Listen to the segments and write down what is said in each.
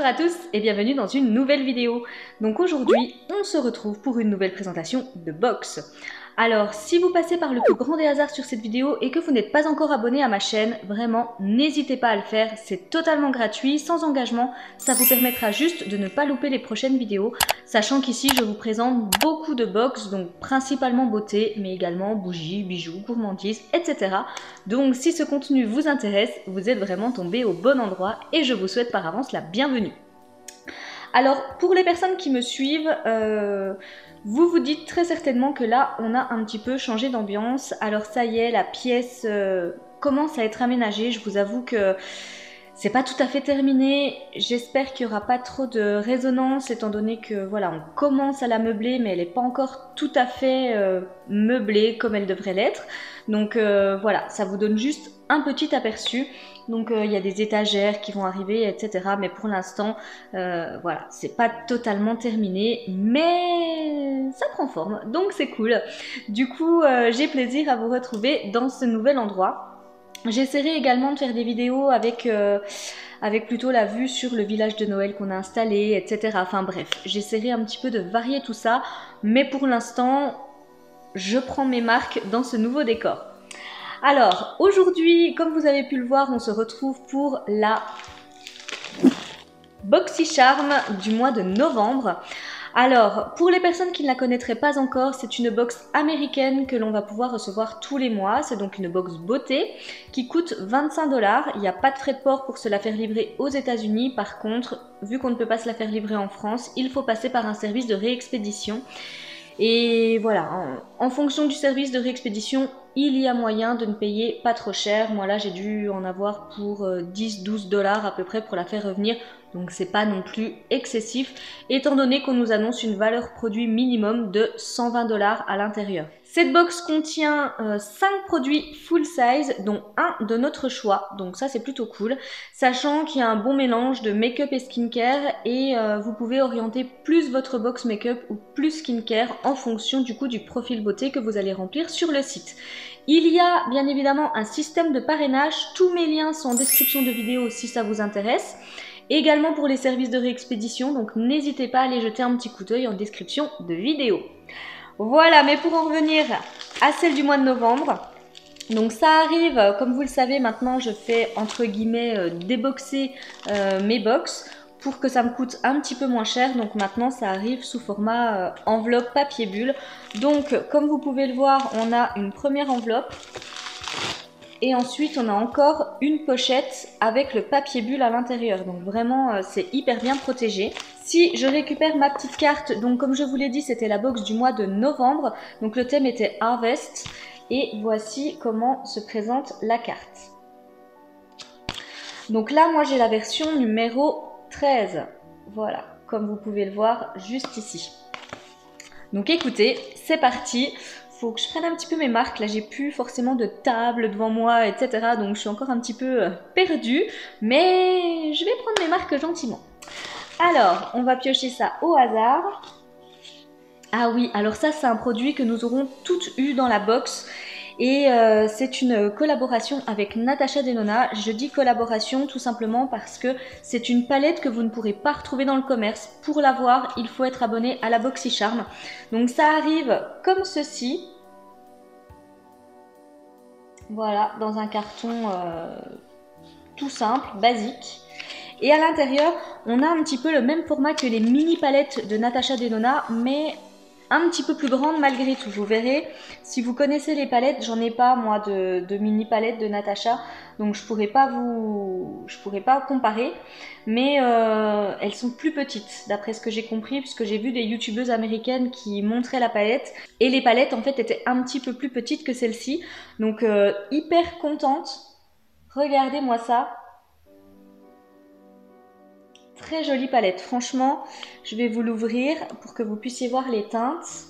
Bonjour à tous et bienvenue dans une nouvelle vidéo. Donc aujourd'hui, on se retrouve pour une nouvelle présentation de box. Alors, si vous passez par le plus grand des hasards sur cette vidéo et que vous n'êtes pas encore abonné à ma chaîne, vraiment, n'hésitez pas à le faire, c'est totalement gratuit, sans engagement, ça vous permettra juste de ne pas louper les prochaines vidéos, sachant qu'ici, je vous présente beaucoup de box, donc principalement beauté, mais également bougies, bijoux, gourmandises, etc. Donc, si ce contenu vous intéresse, vous êtes vraiment tombé au bon endroit et je vous souhaite par avance la bienvenue. Alors, pour les personnes qui me suivent, vous vous dites très certainement que là, on a un petit peu changé d'ambiance. Alors ça y est, la pièce commence à être aménagée. Je vous avoue que c'est pas tout à fait terminé. J'espère qu'il n'y aura pas trop de résonance, étant donné que voilà, on commence à la meubler, mais elle n'est pas encore tout à fait meublée comme elle devrait l'être. Donc voilà, ça vous donne juste un petit aperçu. Donc il y a des étagères qui vont arriver, etc. Mais pour l'instant, voilà, c'est pas totalement terminé, mais ça prend forme, donc c'est cool. Du coup, j'ai plaisir à vous retrouver dans ce nouvel endroit. J'essaierai également de faire des vidéos avec plutôt la vue sur le village de Noël qu'on a installé, etc. Enfin bref, j'essaierai un petit peu de varier tout ça, mais pour l'instant, je prends mes marques dans ce nouveau décor. Alors, aujourd'hui, comme vous avez pu le voir, on se retrouve pour la BoxyCharm du mois de novembre. Alors, pour les personnes qui ne la connaîtraient pas encore, c'est une box américaine que l'on va pouvoir recevoir tous les mois. C'est donc une box beauté qui coûte 25 $. Il n'y a pas de frais de port pour se la faire livrer aux États-Unis. Par contre, vu qu'on ne peut pas se la faire livrer en France, il faut passer par un service de réexpédition. Et voilà, en fonction du service de réexpédition, il y a moyen de ne payer pas trop cher. Moi là, j'ai dû en avoir pour 10-12 $ à peu près pour la faire revenir. Donc c'est pas non plus excessif, étant donné qu'on nous annonce une valeur produit minimum de 120 $ à l'intérieur. Cette box contient 5 produits full size, dont un de notre choix, donc ça c'est plutôt cool, sachant qu'il y a un bon mélange de make-up et skincare, et vous pouvez orienter plus votre box make-up ou plus skincare en fonction du coup du profil beauté que vous allez remplir sur le site. Il y a bien évidemment un système de parrainage, tous mes liens sont en description de vidéo si ça vous intéresse. Également pour les services de réexpédition, donc n'hésitez pas à aller jeter un petit coup d'œil en description de vidéo. Voilà, mais pour en revenir à celle du mois de novembre, donc ça arrive, comme vous le savez maintenant, je fais entre guillemets déboxer mes box pour que ça me coûte un petit peu moins cher. Donc maintenant ça arrive sous format enveloppe papier bulle. Donc comme vous pouvez le voir, on a une première enveloppe. Et ensuite, on a encore une pochette avec le papier bulle à l'intérieur. Donc vraiment, c'est hyper bien protégé. Si je récupère ma petite carte, donc comme je vous l'ai dit, c'était la box du mois de novembre. Donc le thème était Harvest. Et voici comment se présente la carte. Donc là, moi, j'ai la version numéro 13. Voilà, comme vous pouvez le voir juste ici. Donc écoutez, c'est parti. Faut que je prenne un petit peu mes marques, là j'ai plus forcément de table devant moi, etc. Donc je suis encore un petit peu perdue, mais je vais prendre mes marques gentiment. Alors, on va piocher ça au hasard. Ah oui, alors ça c'est un produit que nous aurons toutes eu dans la box. Et c'est une collaboration avec Natasha Denona. Je dis collaboration tout simplement parce que c'est une palette que vous ne pourrez pas retrouver dans le commerce. Pour l'avoir, il faut être abonné à la BoxyCharm. Donc ça arrive comme ceci. Voilà, dans un carton tout simple, basique. Et à l'intérieur, on a un petit peu le même format que les mini palettes de Natasha Denona, mais un petit peu plus grande malgré tout. Vous verrez, si vous connaissez les palettes, j'en ai pas moi de mini palettes de Natasha, donc je pourrais pas comparer, mais elles sont plus petites d'après ce que j'ai compris, puisque j'ai vu des youtubeuses américaines qui montraient la palette, et les palettes en fait étaient un petit peu plus petites que celle-ci, donc hyper contente. Regardez-moi ça. Très jolie palette, franchement, je vais vous l'ouvrir pour que vous puissiez voir les teintes.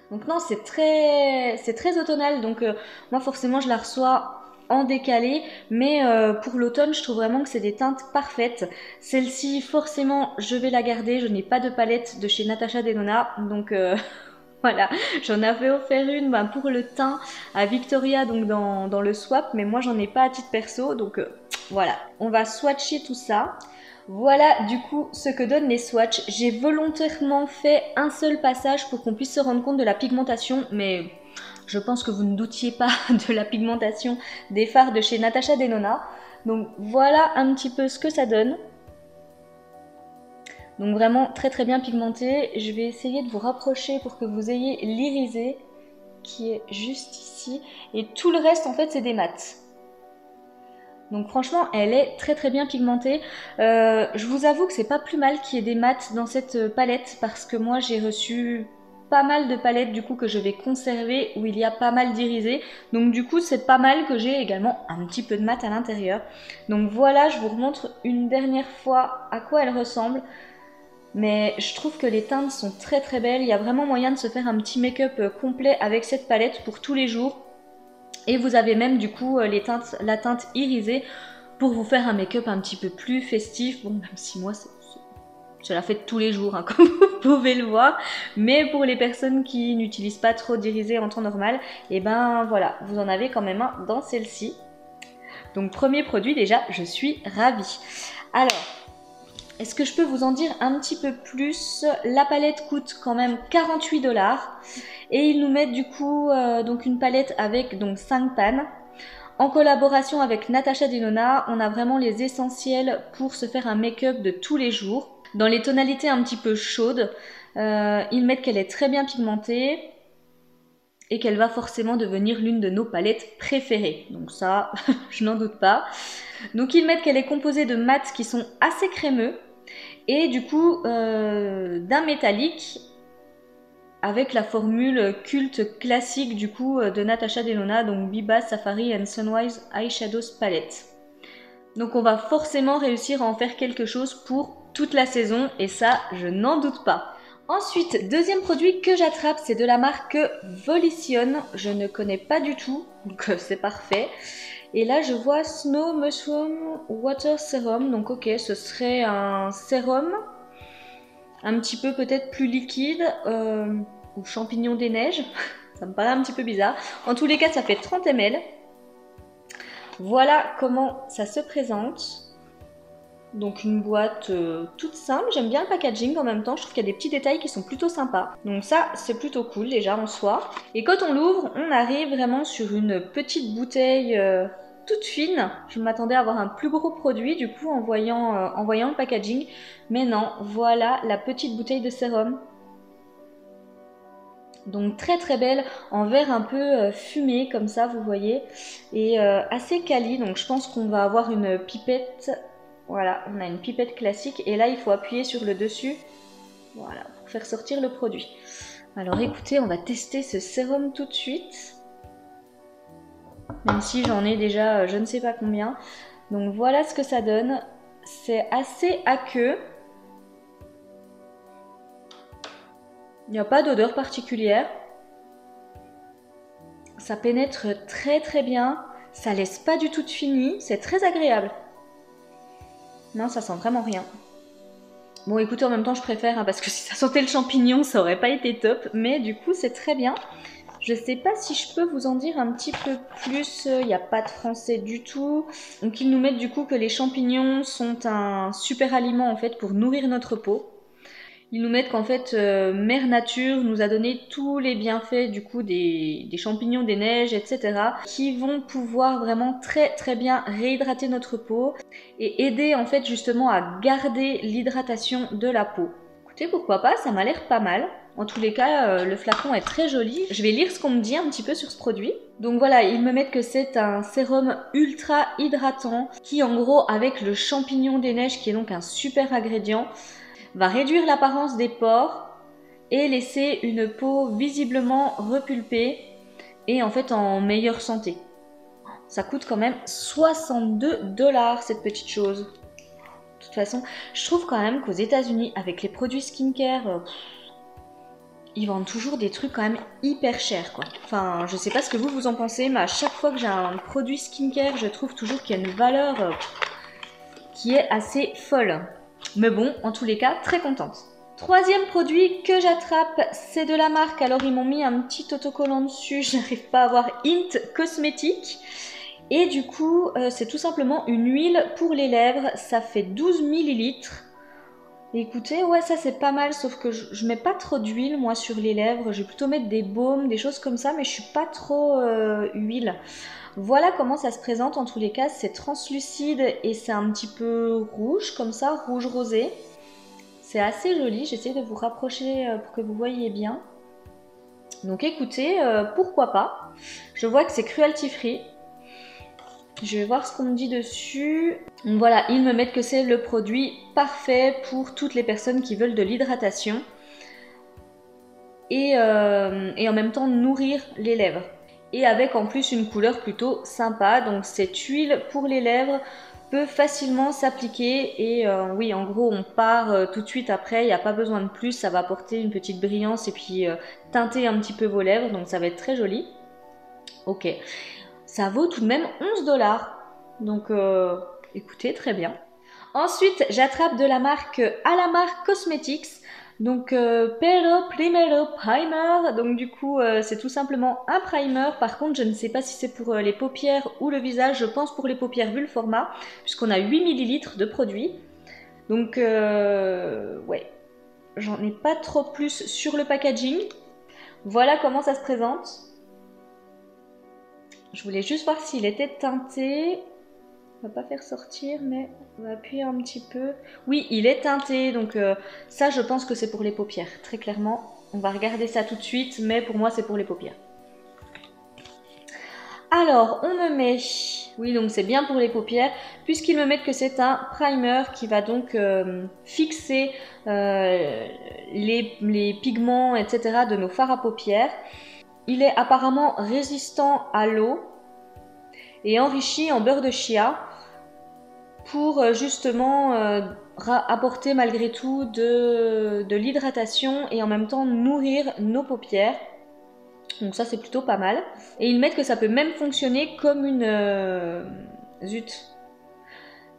Donc non, c'est très automnal, donc moi forcément je la reçois en décalé, mais pour l'automne je trouve vraiment que c'est des teintes parfaites. Celle-ci forcément je vais la garder, je n'ai pas de palette de chez Natasha Denona, donc voilà, j'en avais offert une pour le teint à Victoria, donc dans le swap, mais moi j'en ai pas à titre perso, donc Voilà, on va swatcher tout ça. Voilà du coup ce que donnent les swatchs. J'ai volontairement fait un seul passage pour qu'on puisse se rendre compte de la pigmentation, mais je pense que vous ne doutiez pas de la pigmentation des fards de chez Natasha Denona. Donc voilà un petit peu ce que ça donne. Donc vraiment très très bien pigmenté. Je vais essayer de vous rapprocher pour que vous ayez l'irisé qui est juste ici. Et tout le reste en fait c'est des mats. Donc franchement elle est très très bien pigmentée. Je vous avoue que c'est pas plus mal qu'il y ait des mats dans cette palette parce que moi j'ai reçu pas mal de palettes du coup que je vais conserver où il y a pas mal d'irisé. Donc du coup c'est pas mal que j'ai également un petit peu de mat à l'intérieur. Donc voilà, je vous remontre une dernière fois à quoi elle ressemble. Mais je trouve que les teintes sont très très belles. Il y a vraiment moyen de se faire un petit make-up complet avec cette palette pour tous les jours. Et vous avez même du coup la teinte irisée pour vous faire un make-up un petit peu plus festif. Bon, même si moi je la fais tous les jours, hein, comme vous pouvez le voir. Mais pour les personnes qui n'utilisent pas trop d'irisé en temps normal, et ben voilà, vous en avez quand même un dans celle-ci. Donc premier produit déjà, je suis ravie. Alors, est-ce que je peux vous en dire un petit peu plus? La palette coûte quand même 48 $. Et ils nous mettent du coup donc une palette avec donc 5 pannes. En collaboration avec Natasha Denona, on a vraiment les essentiels pour se faire un make-up de tous les jours. Dans les tonalités un petit peu chaudes, ils mettent qu'elle est très bien pigmentée et qu'elle va forcément devenir l'une de nos palettes préférées. Donc ça, je n'en doute pas. Donc ils mettent qu'elle est composée de mats qui sont assez crémeux et du coup d'un métallique avec la formule culte classique du coup de Natasha Denona, donc Biba, Safari and Sunwise Eyeshadows Palette. Donc on va forcément réussir à en faire quelque chose pour toute la saison et ça, je n'en doute pas. Ensuite, deuxième produit que j'attrape, c'est de la marque Volition. Je ne connais pas du tout, donc c'est parfait. Et là, je vois Snow Mushroom Water Serum. Donc ok, ce serait un sérum un petit peu peut-être plus liquide ou champignon des neiges. Ça me paraît un petit peu bizarre. En tous les cas, ça fait 30 ml. Voilà comment ça se présente. Donc une boîte toute simple, j'aime bien le packaging en même temps, je trouve qu'il y a des petits détails qui sont plutôt sympas. Donc ça c'est plutôt cool déjà en soi. Et quand on l'ouvre, on arrive vraiment sur une petite bouteille toute fine. Je m'attendais à avoir un plus gros produit du coup en voyant le packaging. Mais non, voilà la petite bouteille de sérum. Donc très très belle, en verre un peu fumé comme ça vous voyez. Et assez quali, donc je pense qu'on va avoir une pipette. Voilà, on a une pipette classique et là il faut appuyer sur le dessus, voilà, pour faire sortir le produit. Alors écoutez, on va tester ce sérum tout de suite, même si j'en ai déjà je ne sais pas combien. Donc voilà ce que ça donne, c'est assez aqueux, il n'y a pas d'odeur particulière, ça pénètre très très bien, ça laisse pas du tout de fini, c'est très agréable. Non, ça sent vraiment rien. Bon, écoutez, en même temps, je préfère, hein, parce que si ça sentait le champignon, ça aurait pas été top. Mais du coup, c'est très bien. Je sais pas si je peux vous en dire un petit peu plus. Il n'y a pas de français du tout. Donc, ils nous mettent du coup que les champignons sont un super aliment, en fait, pour nourrir notre peau. Ils nous mettent qu'en fait, Mère Nature nous a donné tous les bienfaits du coup des champignons, des neiges, etc. qui vont pouvoir vraiment très très bien réhydrater notre peau et aider en fait justement à garder l'hydratation de la peau. Écoutez, pourquoi pas, ça m'a l'air pas mal. En tous les cas, le flacon est très joli. Je vais lire ce qu'on me dit un petit peu sur ce produit. Donc voilà, ils me mettent que c'est un sérum ultra hydratant qui en gros avec le champignon des neiges qui est donc un super ingrédient va réduire l'apparence des pores et laisser une peau visiblement repulpée et en fait en meilleure santé. Ça coûte quand même 62 $ cette petite chose. De toute façon, je trouve quand même qu'aux États-Unis, avec les produits skincare, ils vendent toujours des trucs quand même hyper chers quoi. Enfin, je sais pas ce que vous en pensez, mais à chaque fois que j'ai un produit skincare, je trouve toujours qu'il y a une valeur qui est assez folle. Mais bon, en tous les cas, très contente. Troisième produit que j'attrape, c'est de la marque. Alors, ils m'ont mis un petit autocollant dessus. Je n'arrive pas à voir Hint Cosmétique. Et du coup, c'est tout simplement une huile pour les lèvres, ça fait 12 millilitres. Écoutez, ouais, ça c'est pas mal, sauf que je mets pas trop d'huile moi sur les lèvres, je vais plutôt mettre des baumes, des choses comme ça, mais je suis pas trop huile. Voilà comment ça se présente en tous les cas, c'est translucide et c'est un petit peu rouge, comme ça, rouge rosé. C'est assez joli, j'essaie de vous rapprocher pour que vous voyez bien. Donc écoutez, pourquoi pas. Je vois que c'est cruelty free. Je vais voir ce qu'on me dit dessus. Donc voilà, ils me mettent que c'est le produit parfait pour toutes les personnes qui veulent de l'hydratation. Et en même temps nourrir les lèvres. Et avec en plus une couleur plutôt sympa. Donc cette huile pour les lèvres peut facilement s'appliquer. Et oui, en gros, on part tout de suite après. Il n'y a pas besoin de plus. Ça va apporter une petite brillance et puis teinter un petit peu vos lèvres. Donc ça va être très joli. Ok. Ça vaut tout de même 11 $. Donc, écoutez, très bien. Ensuite, j'attrape de la marque Alamar Cosmetics. Donc, Pero Primero Primer. Donc, du coup, c'est tout simplement un primer. Par contre, je ne sais pas si c'est pour les paupières ou le visage. Je pense pour les paupières vu le format, puisqu'on a 8 millilitres de produit. Donc, ouais, j'en ai pas trop plus sur le packaging. Voilà comment ça se présente. Je voulais juste voir s'il était teinté. On va pas faire sortir, mais on va appuyer un petit peu. Oui, il est teinté, donc ça, je pense que c'est pour les paupières, très clairement. On va regarder ça tout de suite, mais pour moi, c'est pour les paupières. Alors, on me met... Oui, donc c'est bien pour les paupières, puisqu'ils me mettent que c'est un primer qui va donc fixer les pigments, etc. de nos fards à paupières. Il est apparemment résistant à l'eau et enrichi en beurre de chia pour justement apporter malgré tout de l'hydratation et en même temps nourrir nos paupières. Donc ça c'est plutôt pas mal. Et ils mettent que ça peut même fonctionner comme une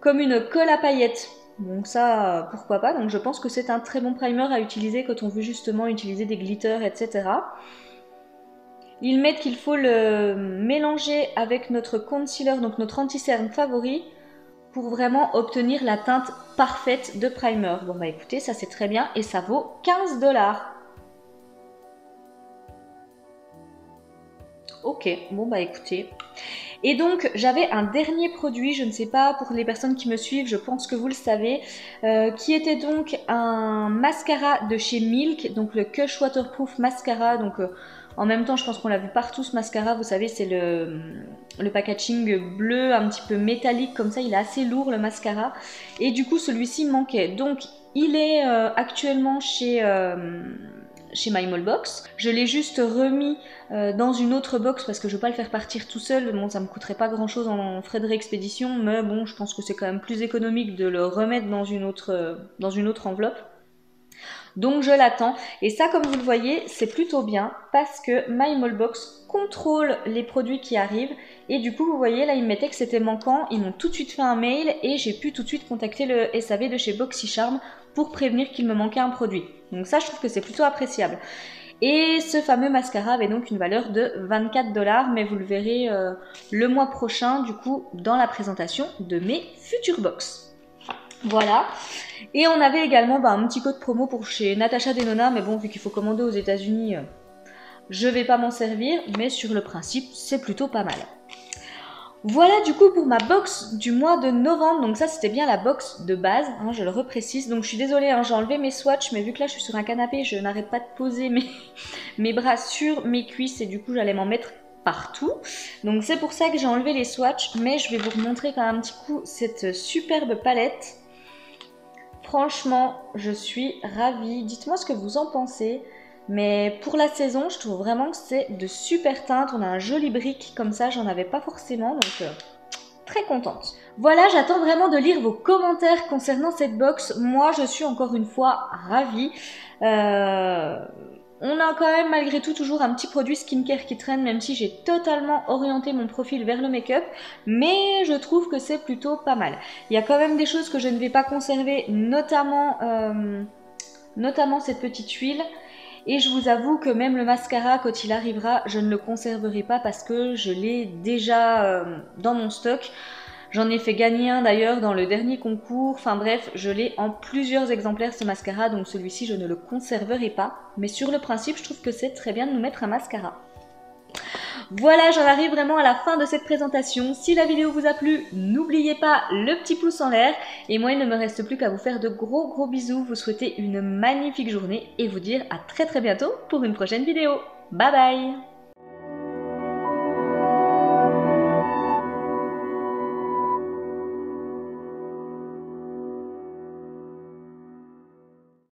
comme une colle à paillettes. Donc ça, pourquoi pas. Donc je pense que c'est un très bon primer à utiliser quand on veut justement utiliser des glitters, etc. Ils mettent qu'il faut le mélanger avec notre concealer, donc notre anti-cerne favori, pour vraiment obtenir la teinte parfaite de primer. Bon bah écoutez, ça c'est très bien et ça vaut 15 $. Ok, bon bah écoutez. Et donc j'avais un dernier produit, je ne sais pas pour les personnes qui me suivent, je pense que vous le savez, qui était donc un mascara de chez Milk, donc le Kush Waterproof Mascara, donc en même temps je pense qu'on l'a vu partout ce mascara, vous savez c'est le packaging bleu un petit peu métallique comme ça, il est assez lourd le mascara, et du coup celui-ci manquait, donc il est actuellement chez MyMallbox. Je l'ai juste remis dans une autre box parce que je ne veux pas le faire partir tout seul. Bon, ça me coûterait pas grand chose en frais de réexpédition, mais bon, je pense que c'est quand même plus économique de le remettre dans une autre enveloppe. Donc je l'attends. Et ça, comme vous le voyez, c'est plutôt bien parce que MyMallbox contrôle les produits qui arrivent. Et du coup, vous voyez, là, ils me mettaient que c'était manquant. Ils m'ont tout de suite fait un mail et j'ai pu tout de suite contacter le SAV de chez BoxyCharm pour prévenir qu'il me manquait un produit. Donc ça, je trouve que c'est plutôt appréciable. Et ce fameux mascara avait donc une valeur de 24 $, mais vous le verrez le mois prochain, du coup, dans la présentation de mes futures box. Voilà. Et on avait également un petit code promo pour chez Natasha Denona, mais bon, vu qu'il faut commander aux États-Unis, je vais pas m'en servir, mais sur le principe, c'est plutôt pas mal. Voilà du coup pour ma box du mois de novembre, donc ça c'était bien la box de base, hein, je le reprécise, donc je suis désolée, hein, j'ai enlevé mes swatchs, mais vu que là je suis sur un canapé, je n'arrête pas de poser mes bras sur mes cuisses et du coup j'allais m'en mettre partout, donc c'est pour ça que j'ai enlevé les swatchs, mais je vais vous remontrer quand même un petit coup cette superbe palette. Franchement, je suis ravie, dites-moi ce que vous en pensez. Mais pour la saison, je trouve vraiment que c'est de super teintes. On a un joli brick comme ça, j'en avais pas forcément, donc très contente. Voilà, j'attends vraiment de lire vos commentaires concernant cette box. Moi, je suis encore une fois ravie. On a quand même malgré tout toujours un petit produit skincare qui traîne, même si j'ai totalement orienté mon profil vers le make-up, mais je trouve que c'est plutôt pas mal. Il y a quand même des choses que je ne vais pas conserver, notamment cette petite huile. Et je vous avoue que même le mascara, quand il arrivera, je ne le conserverai pas parce que je l'ai déjà dans mon stock. J'en ai fait gagner un d'ailleurs dans le dernier concours. Enfin bref, je l'ai en plusieurs exemplaires ce mascara, donc celui-ci je ne le conserverai pas. Mais sur le principe, je trouve que c'est très bien de nous mettre un mascara. Voilà, j'en arrive vraiment à la fin de cette présentation. Si la vidéo vous a plu, n'oubliez pas le petit pouce en l'air. Et moi, il ne me reste plus qu'à vous faire de gros bisous, vous souhaiter une magnifique journée et vous dire à très bientôt pour une prochaine vidéo. Bye bye!